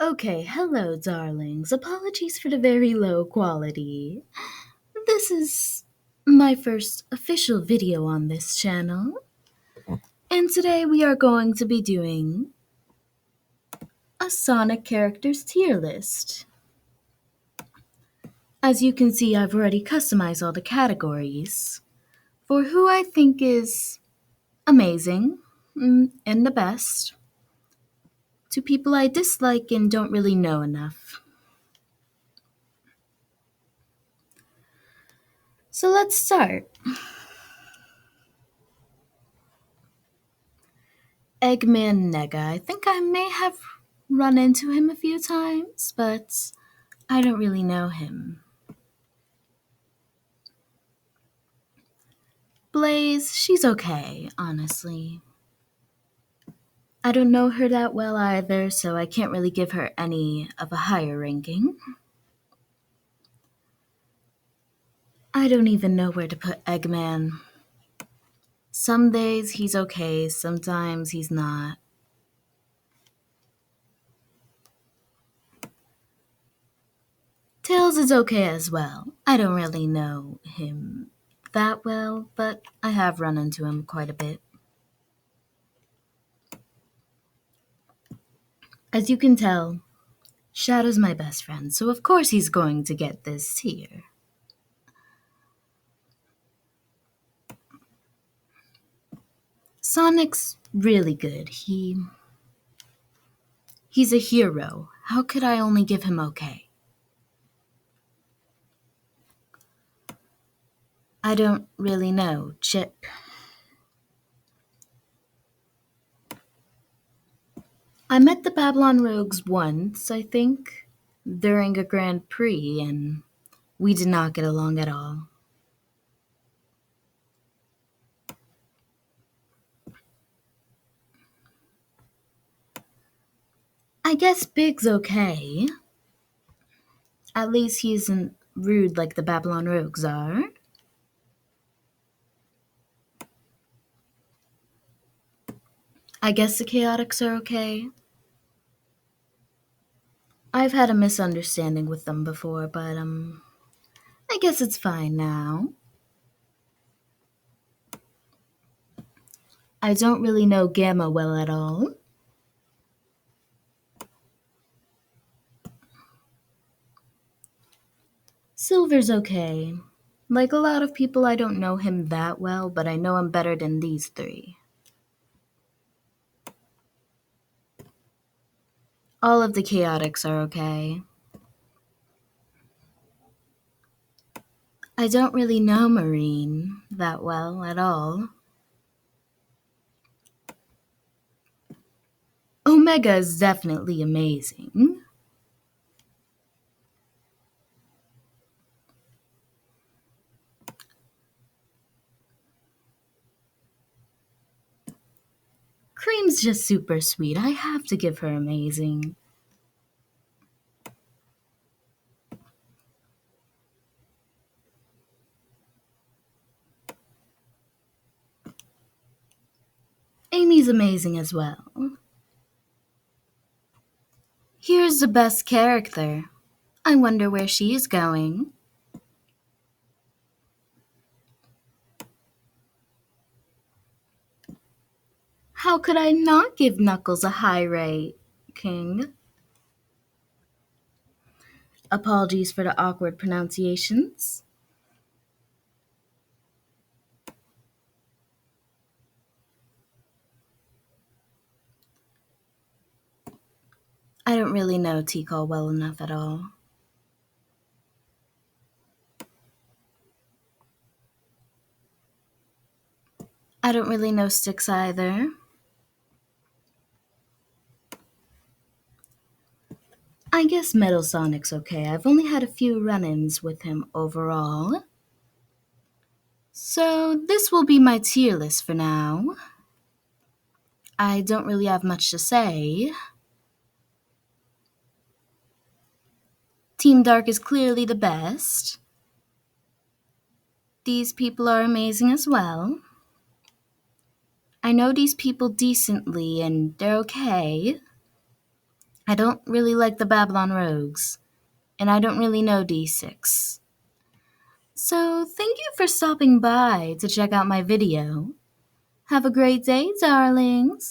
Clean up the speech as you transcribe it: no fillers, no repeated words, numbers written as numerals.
Okay, hello, darlings. Apologies for the very low quality. This is my first official video on this channel, and today we are going to be doing a Sonic characters tier list. As you can see, I've already customized all the categories for who I think is amazing and the best to people I dislike and don't really know enough. So let's start. Eggman Nega. I think I may have run into him a few times, but I don't really know him. Blaze, she's okay, honestly. I don't know her that well either, so I can't really give her any of a higher ranking. I don't even know where to put Eggman. Some days he's okay, sometimes he's not. Tails is okay as well. I don't really know him that well, but I have run into him quite a bit. As you can tell, Shadow's my best friend, so of course he's going to get this tier. Sonic's really good. He's a hero. How could I only give him okay? I don't really know. Chip. I met the Babylon Rogues once, I think, during a Grand Prix, and we did not get along at all. I guess Big's okay. At least he isn't rude like the Babylon Rogues are. I guess the Chaotix are okay. I've had a misunderstanding with them before, but I guess it's fine now. I don't really know Gamma well at all. Silver's okay. Like a lot of people, I don't know him that well, but I know him better than these three. All of the Chaotix are okay. I don't really know Marine that well at all. Omega is definitely amazing. Cream's just super sweet. I have to give her amazing. Amy's amazing as well. Here's the best character. I wonder where she's going. How could I not give Knuckles a high rate, King? Apologies for the awkward pronunciations. I don't really know Tikal well enough at all. I don't really know Styx either. I guess Metal Sonic's okay. I've only had a few run-ins with him overall. So this will be my tier list for now. I don't really have much to say. Team Dark is clearly the best. These people are amazing as well. I know these people decently and they're okay. I don't really like the Babylon Rogues, and I don't really know D6. So thank you for stopping by to check out my video. Have a great day, darlings!